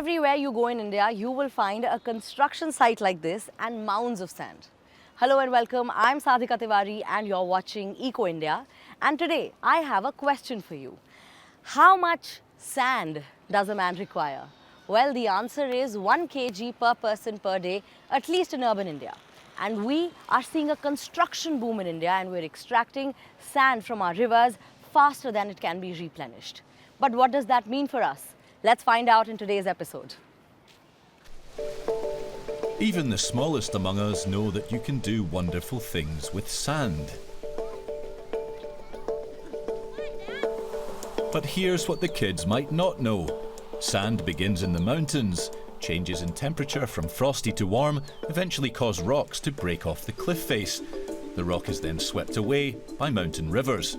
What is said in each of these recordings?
Everywhere you go in India, you will find a construction site like this and mounds of sand. Hello and welcome, I'm Sadhika Tiwari and you're watching Eco India. And today I have a question for you. How much sand does a man require? Well, the answer is 1 kg per person per day, at least in urban India. And we are seeing a construction boom in India and we're extracting sand from our rivers faster than it can be replenished. But what does that mean for us? Let's find out in today's episode. Even the smallest among us know that you can do wonderful things with sand. But here's what the kids might not know. Sand begins in the mountains. Changes in temperature from frosty to warm eventually cause rocks to break off the cliff face. The rock is then swept away by mountain rivers.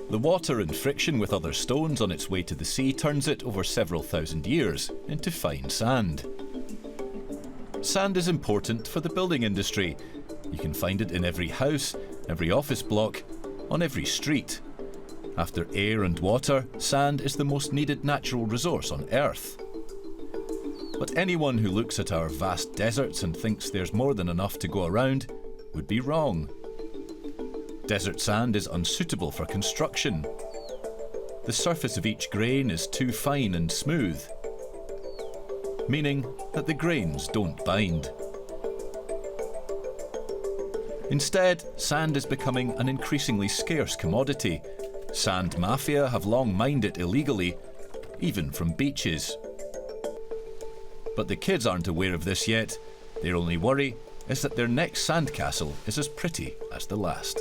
The water and friction with other stones on its way to the sea turns it over several thousand years into fine sand. Sand is important for the building industry. You can find it in every house, every office block, on every street. After air and water, sand is the most needed natural resource on Earth. But anyone who looks at our vast deserts and thinks there's more than enough to go around would be wrong. Desert sand is unsuitable for construction. The surface of each grain is too fine and smooth, meaning that the grains don't bind. Instead, sand is becoming an increasingly scarce commodity. Sand mafia have long mined it illegally, even from beaches. But the kids aren't aware of this yet. Their only worry is that their next sandcastle is as pretty as the last.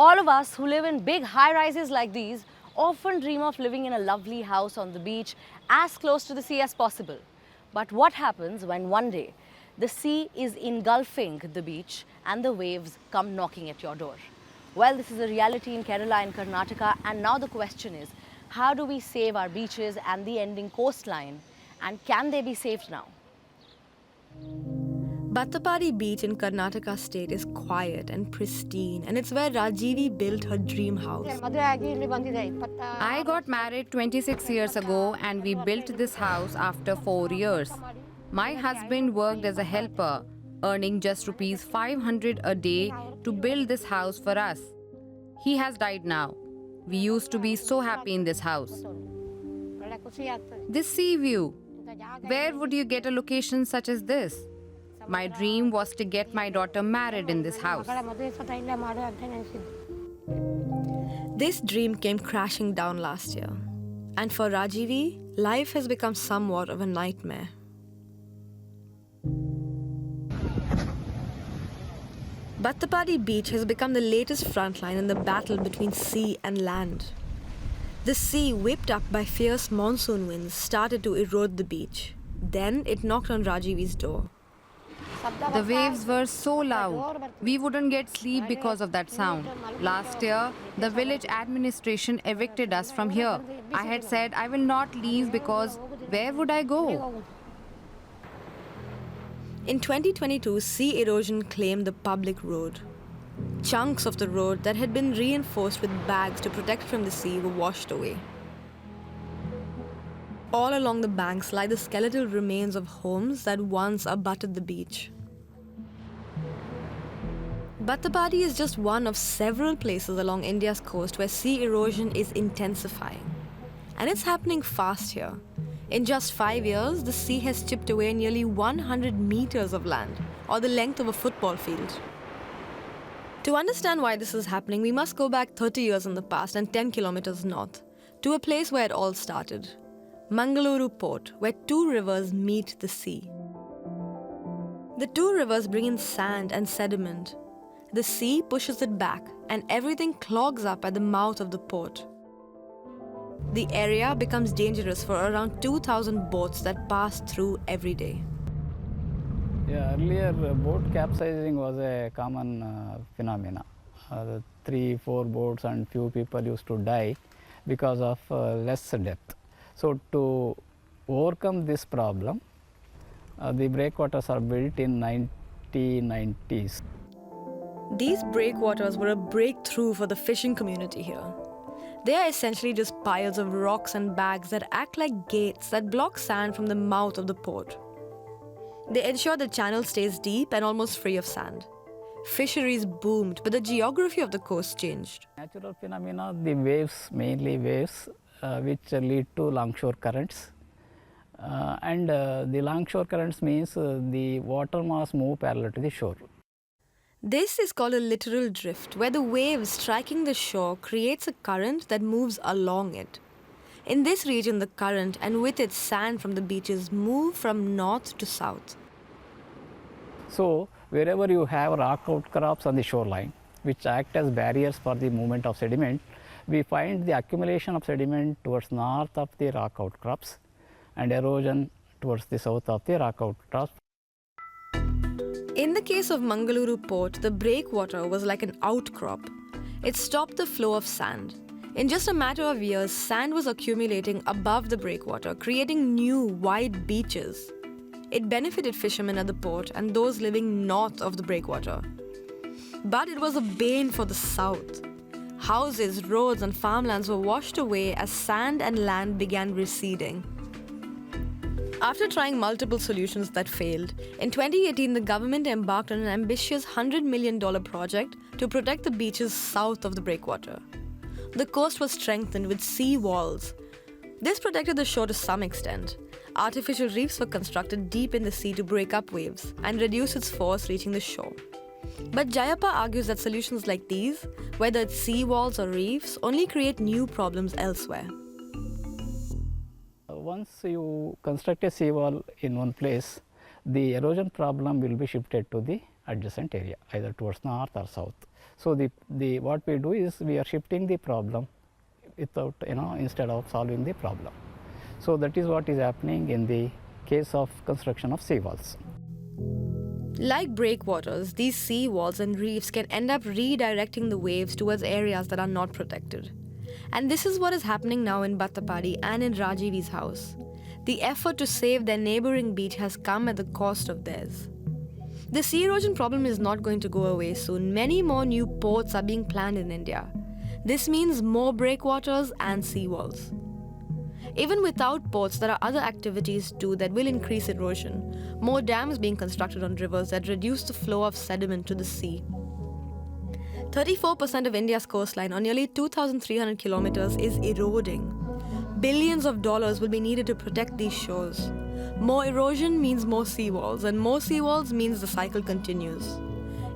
All of us who live in big high-rises like these often dream of living in a lovely house on the beach as close to the sea as possible. But what happens when one day the sea is engulfing the beach and the waves come knocking at your door? Well, this is a reality in Kerala and Karnataka, and now the question is, how do we save our beaches and the ending coastline, and can they be saved now? Battapadi Beach in Karnataka state is quiet and pristine, and it's where Rajivi built her dream house. I got married 26 years ago and we built this house after 4 years. My husband worked as a helper, earning just rupees 500 a day to build this house for us. He has died now. We used to be so happy in this house. This sea view, where would you get a location such as this? My dream was to get my daughter married in this house. This dream came crashing down last year. And for Rajivi, life has become somewhat of a nightmare. Battapadi Beach has become the latest frontline in the battle between sea and land. The sea, whipped up by fierce monsoon winds, started to erode the beach. Then it knocked on Rajivi's door. The waves were so loud. We wouldn't get sleep because of that sound. Last year, the village administration evicted us from here. I had said I will not leave because where would I go? In 2022, sea erosion claimed the public road. Chunks of the road that had been reinforced with bags to protect from the sea were washed away. All along the banks lie the skeletal remains of homes that once abutted the beach. Battapadi is just one of several places along India's coast where sea erosion is intensifying. And it's happening fast here. In just 5 years, the sea has chipped away nearly 100 meters of land, or the length of a football field. To understand why this is happening, we must go back 30 years in the past and 10 kilometers north, to a place where it all started. Mangaluru port, where two rivers meet the sea. The two rivers bring in sand and sediment. The sea pushes it back and everything clogs up at the mouth of the port. The area becomes dangerous for around 2,000 boats that pass through every day. Yeah, earlier boat capsizing was a common phenomena. 3-4 boats and few people used to die because of less depth. So to overcome this problem, the breakwaters are built in 1990s. These breakwaters were a breakthrough for the fishing community here. They are essentially just piles of rocks and bags that act like gates that block sand from the mouth of the port. They ensure the channel stays deep and almost free of sand. Fisheries boomed, but the geography of the coast changed. Natural phenomena, the waves, mainly waves, which lead to longshore currents. The longshore currents means the water mass move parallel to the shore. This is called a littoral drift, where the waves striking the shore creates a current that moves along it. In this region, the current and with it sand from the beaches move from north to south. So, wherever you have rock outcrops on the shoreline, which act as barriers for the movement of sediment, we find the accumulation of sediment towards north of the rock outcrops and erosion towards the south of the rock outcrops. In the case of Mangaluru port, the breakwater was like an outcrop. It stopped the flow of sand. In just a matter of years, sand was accumulating above the breakwater, creating new wide beaches. It benefited fishermen at the port and those living north of the breakwater. But it was a bane for the south. Houses, roads, and farmlands were washed away as sand and land began receding. After trying multiple solutions that failed, in 2018 the government embarked on an ambitious $100 million project to protect the beaches south of the breakwater. The coast was strengthened with sea walls. This protected the shore to some extent. Artificial reefs were constructed deep in the sea to break up waves and reduce its force reaching the shore. But Jayappa argues that solutions like these, whether it's sea walls or reefs, only create new problems elsewhere. Once you construct a seawall in one place, the erosion problem will be shifted to the adjacent area, either towards north or south. So, what we do is we are shifting the problem without, instead of solving the problem. So, that is what is happening in the case of construction of seawalls. Like breakwaters, these sea walls and reefs can end up redirecting the waves towards areas that are not protected. And this is what is happening now in Battapadi and in Rajivi's house. The effort to save their neighboring beach has come at the cost of theirs. The sea erosion problem is not going to go away soon. Many more new ports are being planned in India. This means more breakwaters and seawalls. Even without ports, there are other activities too that will increase erosion. More dams being constructed on rivers that reduce the flow of sediment to the sea. 34% of India's coastline, or nearly 2,300 kilometers, is eroding. Billions of dollars will be needed to protect these shores. More erosion means more seawalls, and more seawalls means the cycle continues.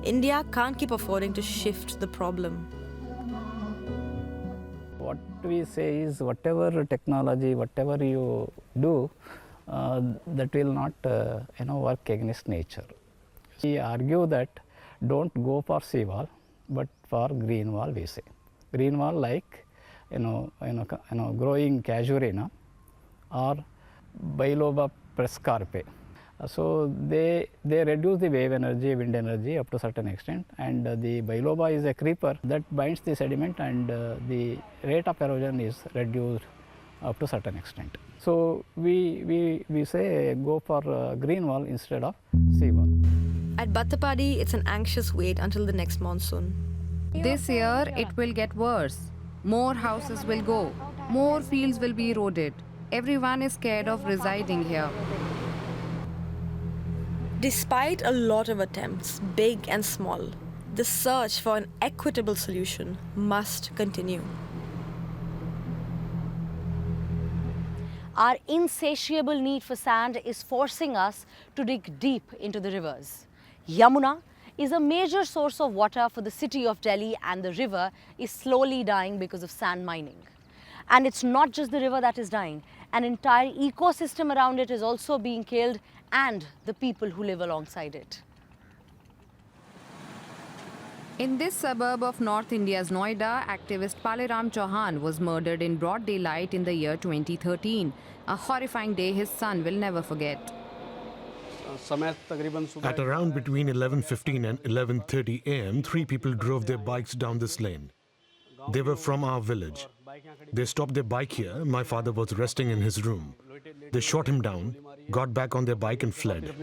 India can't keep affording to shift the problem. What we say is whatever technology, whatever you do, that will not work against nature. We argue that don't go for seawall, but for green wall we say. Green wall like growing casuarina or biloba prescarpe. So they reduce the wave energy, wind energy up to a certain extent, and the biloba is a creeper that binds the sediment, and the rate of erosion is reduced up to a certain extent. So we say go for green wall instead of sea wall. At Battapadi, it's an anxious wait until the next monsoon. This year, it will get worse. More houses will go. More fields will be eroded. Everyone is scared of residing here. Despite a lot of attempts, big and small, the search for an equitable solution must continue. Our insatiable need for sand is forcing us to dig deep into the rivers. Yamuna is a major source of water for the city of Delhi, and the river is slowly dying because of sand mining. And it's not just the river that is dying. An entire ecosystem around it is also being killed, and the people who live alongside it. In this suburb of North India's Noida, activist Paleram Chauhan was murdered in broad daylight in the year 2013, a horrifying day his son will never forget. At around between 11:15 and 11:30 am, 3 people drove their bikes down this lane. They were from our village. They stopped their bike here. My father was resting in his room. They shot him down, got back on their bike and fled.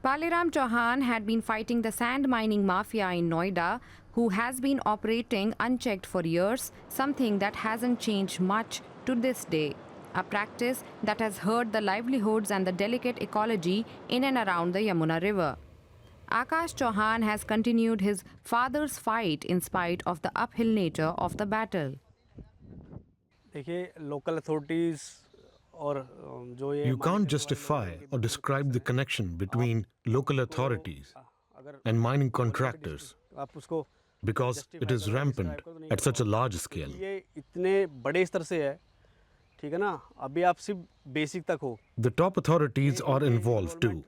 Paleram Chauhan had been fighting the sand mining mafia in Noida, who has been operating unchecked for years, something that hasn't changed much to this day. A practice that has hurt the livelihoods and the delicate ecology in and around the Yamuna River. Akash Chauhan has continued his father's fight in spite of the uphill nature of the battle. देखिए local authorities और जो ये You can't justify or describe the connection between local authorities and mining contractors आप उसको because it is rampant at such a large scale. ये इतने बड़े स्तर से है, ठीक है ना? अभी आप सिर्फ बेसिक तक हो. The top authorities are involved too,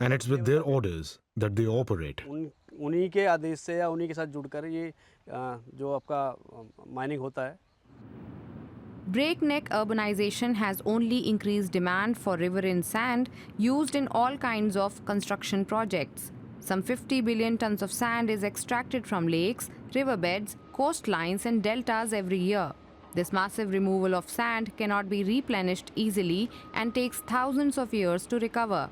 and it's with their orders that they operate. उन्हीं के आदेश से या उन्हीं के साथ जुड़कर ये जो आपका माइनिंग होता है. Breakneck urbanization has only increased demand for riverine sand used in all kinds of construction projects. Some 50 billion tons of sand is extracted from lakes, riverbeds, coastlines, and deltas every year. This massive removal of sand cannot be replenished easily and takes thousands of years to recover.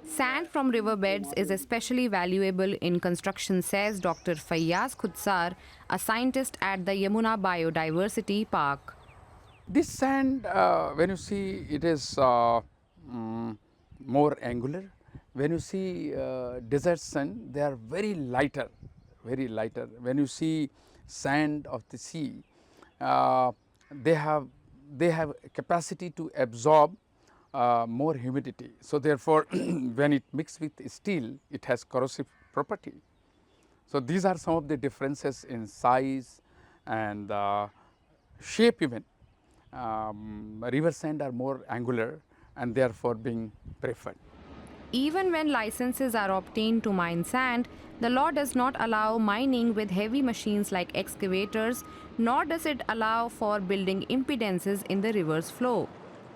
Sand from riverbeds is especially valuable in construction, says Dr. Fayyaz Khudsar, a scientist at the Yamuna Biodiversity Park. This sand, when you see, it is more angular. When you see desert sand, they are very lighter, very lighter. When you see sand of the sea, they have capacity to absorb more humidity. So therefore, when it mixes with steel, it has corrosive property. So these are some of the differences in size and shape even. River sand are more angular and therefore being preferred. Even when licenses are obtained to mine sand, the law does not allow mining with heavy machines like excavators, nor does it allow for building impedances in the river's flow.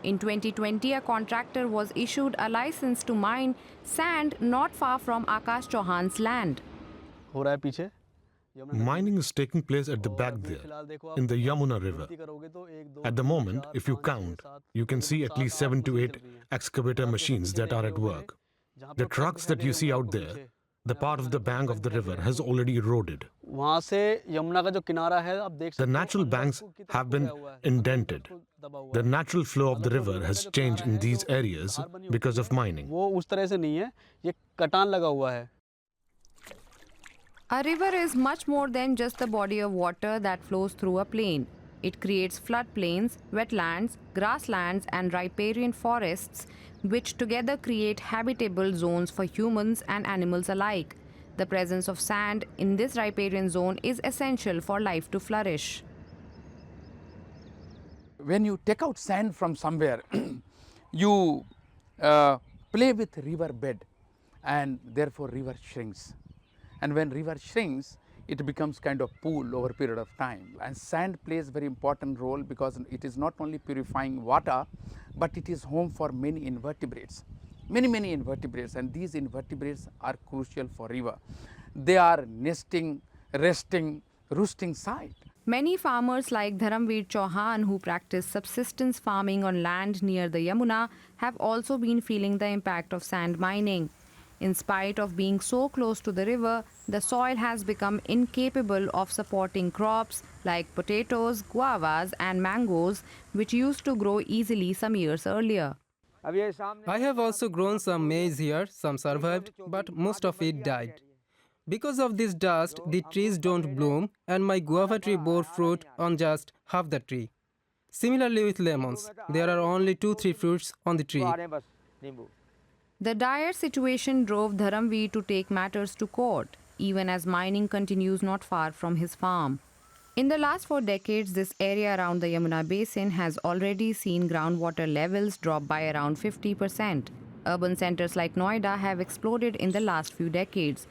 In 2020, a contractor was issued a license to mine sand not far from Akash Chauhan's land. हो रहा है पीछे. Mining is taking place at the back there, in the Yamuna River. At the moment, if you count, you can see at least 7 to 8 excavator machines that are at work. The trucks that you see out there, the part of the bank of the river has already eroded. वहाँ से यमुना का जो किनारा है आप देख सकते The हो natural banks have been indented. The natural flow of the river has changed in these areas because of mining. वो उस तरह से नहीं है, ये कटान लगा हुआ है. A river is much more than just the body of water that flows through a plain. It creates floodplains, wetlands, grasslands, and riparian forests, which together create habitable zones for humans and animals alike. The presence of sand in this riparian zone is essential for life to flourish. When you take out sand from somewhere, you play with river bed and therefore river shrinks. And when river shrinks, it becomes kind of pool over a period of time. And sand plays a very important role because it is not only purifying water, but it is home for many invertebrates, many invertebrates, and these invertebrates are crucial for river. They are nesting, resting, roosting site. Many farmers like Dharamveer Chauhan, who practice subsistence farming on land near the Yamuna, have also been feeling the impact of sand mining. In spite of being so close to the river, the soil has become incapable of supporting crops like potatoes, guavas, and mangoes, which used to grow easily some years earlier. I have also grown some maize here, some survived, but most of it died. Because of this dust, the trees don't bloom, and my guava tree bore fruit on just half the tree. Similarly with lemons, there are only 2-3 fruits on the tree. The dire situation drove Dharamveer to take matters to court, even as mining continues not far from his farm. In the last 4 decades, this area around the Yamuna basin has already seen groundwater levels drop by around 50%. Urban centers like Noida have exploded in the last few decades.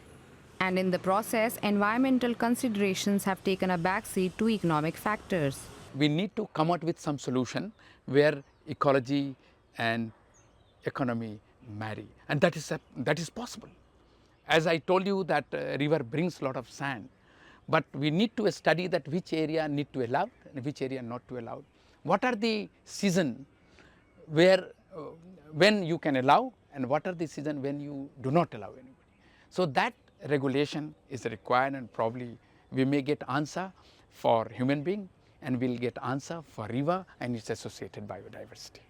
And in the process, environmental considerations have taken a backseat to economic factors. We need to come out with some solution where ecology and economy marry, and that is possible. As I told you that river brings a lot of sand, but we need to study that which area need to allow and which area not to allow. What are the season where when you can allow, and what are the season when you do not allow anybody. So that regulation is required, and probably we may get answer for human being and we'll get answer for river and its associated biodiversity.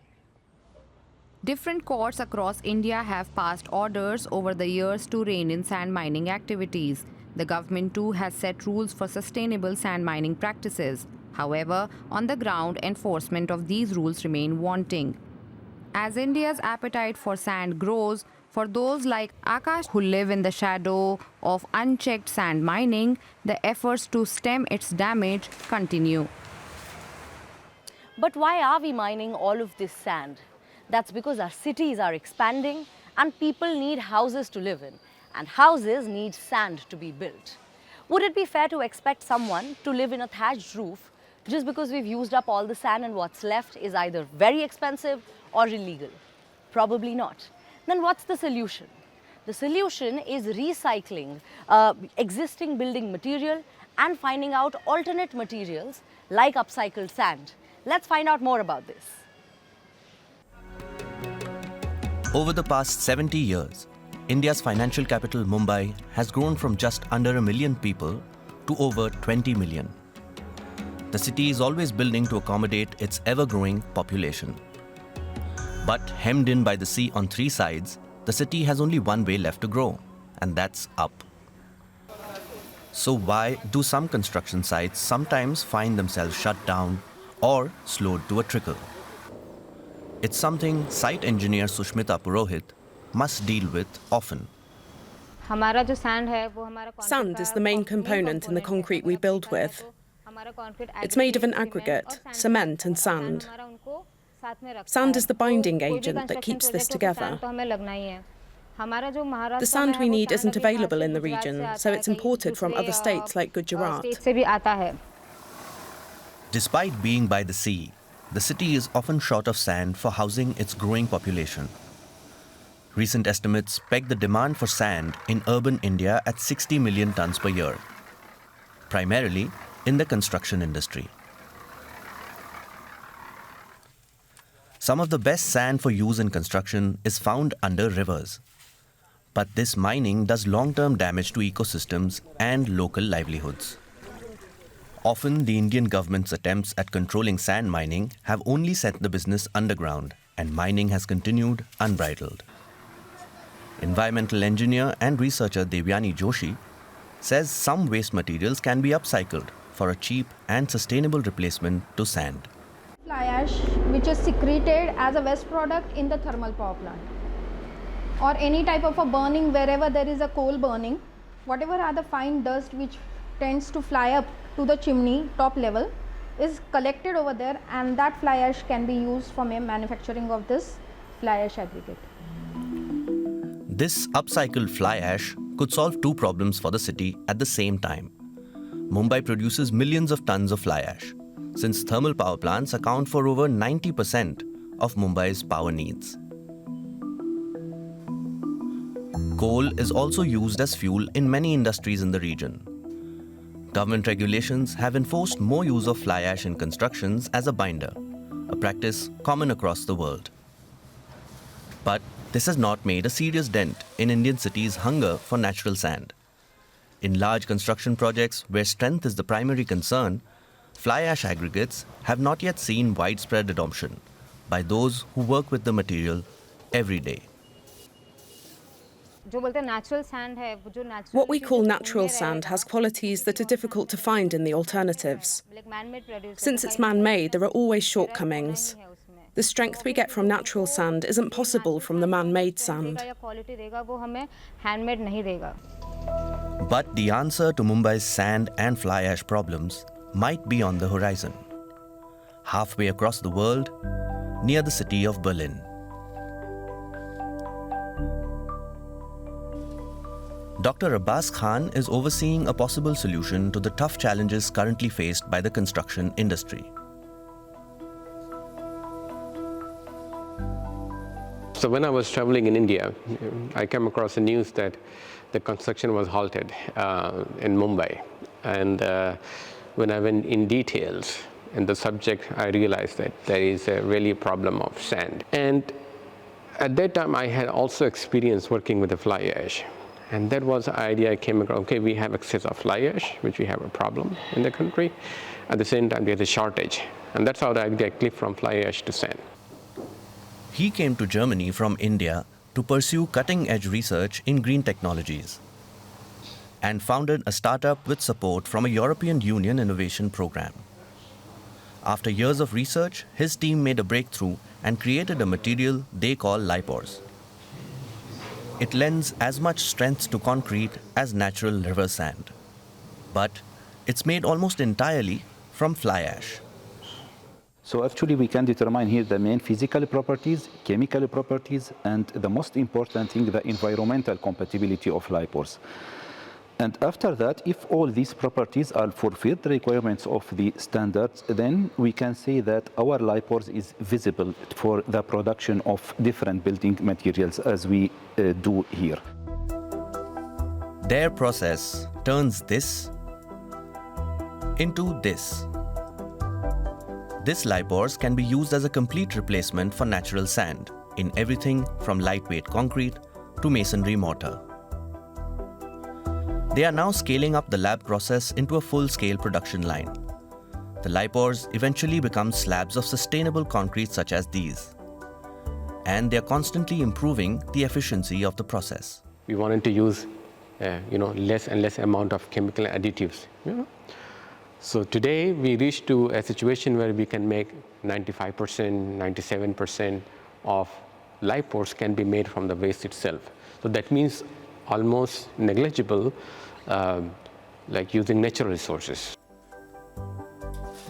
Different courts across India have passed orders over the years to rein in sand mining activities. The government too has set rules for sustainable sand mining practices. However, on the ground, enforcement of these rules remain wanting. As India's appetite for sand grows, for those like Akash who live in the shadow of unchecked sand mining, the efforts to stem its damage continue. But why are we mining all of this sand? That's because our cities are expanding and people need houses to live in, and houses need sand to be built. Would it be fair to expect someone to live in a thatched roof just because we've used up all the sand and what's left is either very expensive or illegal? Probably not. Then what's the solution? The solution is recycling existing building material and finding out alternate materials like upcycled sand. Let's find out more about this. Over the past 70 years, India's financial capital Mumbai has grown from just under 1 million people to over 20 million. The city is always building to accommodate its ever-growing population. But hemmed in by the sea on 3 sides, the city has only one way left to grow, and that's up. So why do some construction sites sometimes find themselves shut down or slowed to a trickle? It's something site engineer Sushmita Purohit must deal with often. Sand is the main component in the concrete we build with. It's made of an aggregate, cement and sand. Sand is the binding agent that keeps this together. The sand we need isn't available in the region, so it's imported from other states like Gujarat. Despite being by the sea, the city is often short of sand for housing its growing population. Recent estimates peg the demand for sand in urban India at 60 million tons per year, primarily in the construction industry. Some of the best sand for use in construction is found under rivers. But this mining does long-term damage to ecosystems and local livelihoods. Often, the Indian government's attempts at controlling sand mining have only sent the business underground, and mining has continued unbridled. Environmental engineer and researcher Devyani Joshi says some waste materials can be upcycled for a cheap and sustainable replacement to sand. Fly ash, which is secreted as a waste product in the thermal power plant, or any type of a burning wherever there is a coal burning, whatever are the fine dust which tends to fly up to the chimney top level is collected over there, and that fly ash can be used for manufacturing of this fly ash aggregate. This upcycled fly ash could solve 2 problems for the city at the same time. Mumbai produces millions of tons of fly ash, since thermal power plants account for over 90% of Mumbai's power needs. Coal is also used as fuel in many industries in the region. Government regulations have enforced more use of fly ash in constructions as a binder, a practice common across the world. But this has not made a serious dent in Indian cities' hunger for natural sand. In large construction projects where strength is the primary concern, fly ash aggregates have not yet seen widespread adoption by those who work with the material every day. What we call natural sand has qualities that are difficult to find in the alternatives. Since it's man-made, there are always shortcomings. The strength we get from natural sand isn't possible from the man-made sand. But the answer to Mumbai's sand and fly ash problems might be on the horizon. Halfway across the world, near the city of Berlin. Dr. Abbas Khan is overseeing a possible solution to the tough challenges currently faced by the construction industry. So when I was traveling in India, I came across the news that the construction was halted in Mumbai. And when I went in details in the subject, I realized that there is a really problem of sand. And at that time, I had also experience working with the fly ash. And that was the idea I came across. Okay, we have excess of fly ash, which we have a problem in the country. At the same time, there's a shortage. And that's how the idea clicked from fly ash to sand. He came to Germany from India to pursue cutting-edge research in green technologies and founded a startup with support from a European Union innovation program. After years of research, his team made a breakthrough and created a material they call Lipors. It lends as much strength to concrete as natural river sand, but it's made almost entirely from fly ash. So actually we can determine here the main physical properties, chemical properties, and the most important thing, the environmental compatibility of Lipors. And after that, if all these properties are fulfilled, the requirements of the standards, then we can say that our Lipors is visible for the production of different building materials as we do here. Their process turns this into this. This Lipors can be used as a complete replacement for natural sand in everything from lightweight concrete to masonry mortar. They are now scaling up the lab process into a full-scale production line. The Lipors eventually become slabs of sustainable concrete such as these. And they are constantly improving the efficiency of the process. We wanted to use less and less amount of chemical additives. So today we reached to a situation where we can make 95%, 97% of Lipors can be made from the waste itself. So that means almost negligible, like using natural resources.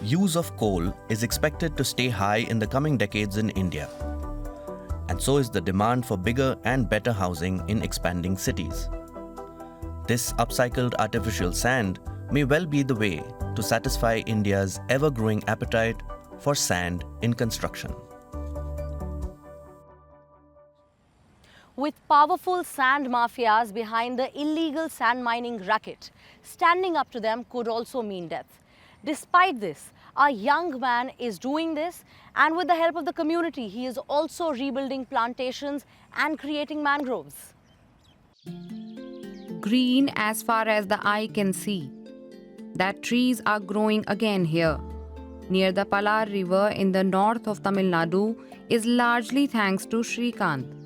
Use of coal is expected to stay high in the coming decades in India. And so is the demand for bigger and better housing in expanding cities. This upcycled artificial sand may well be the way to satisfy India's ever-growing appetite for sand in construction. With powerful sand mafias behind the illegal sand mining racket, standing up to them could also mean death. Despite this, a young man is doing this, and with the help of the community, he is also rebuilding plantations and creating mangroves. Green as far as the eye can see. That trees are growing again here. Near the Palar River in the north of Tamil Nadu is largely thanks to Srikanth.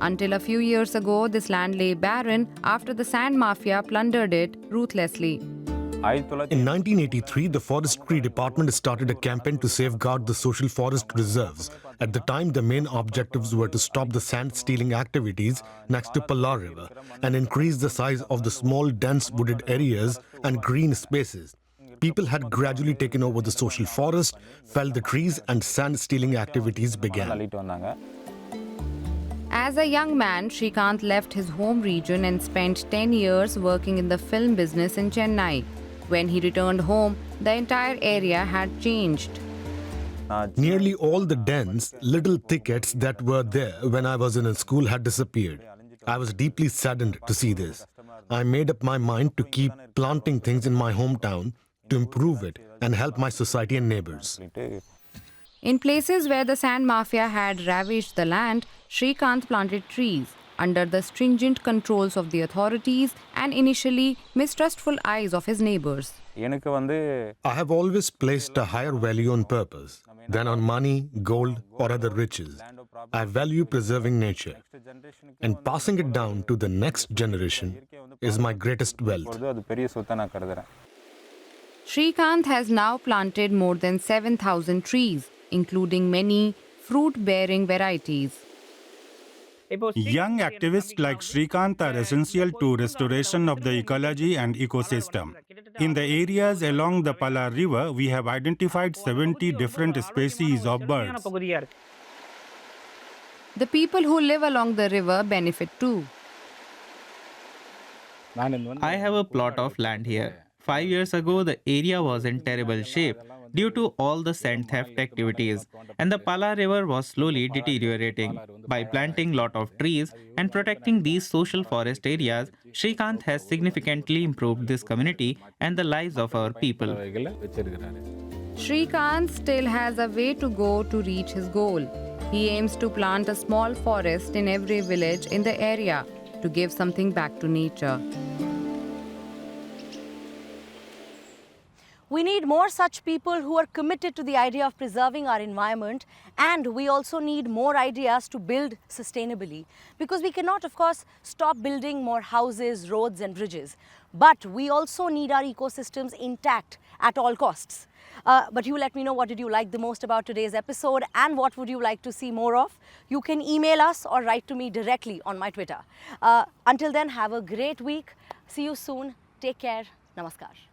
Until a few years ago, this land lay barren after the sand mafia plundered it ruthlessly. In 1983, the Forestry Department started a campaign to safeguard the social forest reserves. At the time, the main objectives were to stop the sand stealing activities next to Palar River and increase the size of the small, dense wooded areas and green spaces. People had gradually taken over the social forest, felled the trees, and sand stealing activities began. As a young man, Srikanth left his home region and spent 10 years working in the film business in Chennai. When he returned home, the entire area had changed. Nearly all the dense, little thickets that were there when I was in school had disappeared. I was deeply saddened to see this. I made up my mind to keep planting things in my hometown to improve it and help my society and neighbors. In places where the sand mafia had ravaged the land, Srikanth planted trees under the stringent controls of the authorities and initially mistrustful eyes of his neighbors. I have always placed a higher value on purpose than on money, gold, or other riches. I value preserving nature, and passing it down to the next generation is my greatest wealth. Srikanth has now planted more than 7,000 trees, including many fruit-bearing varieties. Young activists like Srikanth are essential to restoration of the ecology and ecosystem. In the areas along the Palar River, we have identified 70 different species of birds. The people who live along the river benefit too. I have a plot of land here. 5 years ago, the area was in terrible shape due to all the sand theft activities, and the Palar River was slowly deteriorating. By planting lot of trees and protecting these social forest areas, Srikanth has significantly improved this community and the lives of our people. Srikanth still has a way to go to reach his goal. He aims to plant a small forest in every village in the area. to give something back to nature. We need more such people who are committed to the idea of preserving our environment, and we also need more ideas to build sustainably, because we cannot, of course, stop building more houses, roads and bridges, but we also need our ecosystems intact at all costs. But you let me know, what did you like the most about today's episode and what would you like to see more of? You can email us or write to me directly on my Twitter. Until then, have a great week. See you soon. Take care. Namaskar.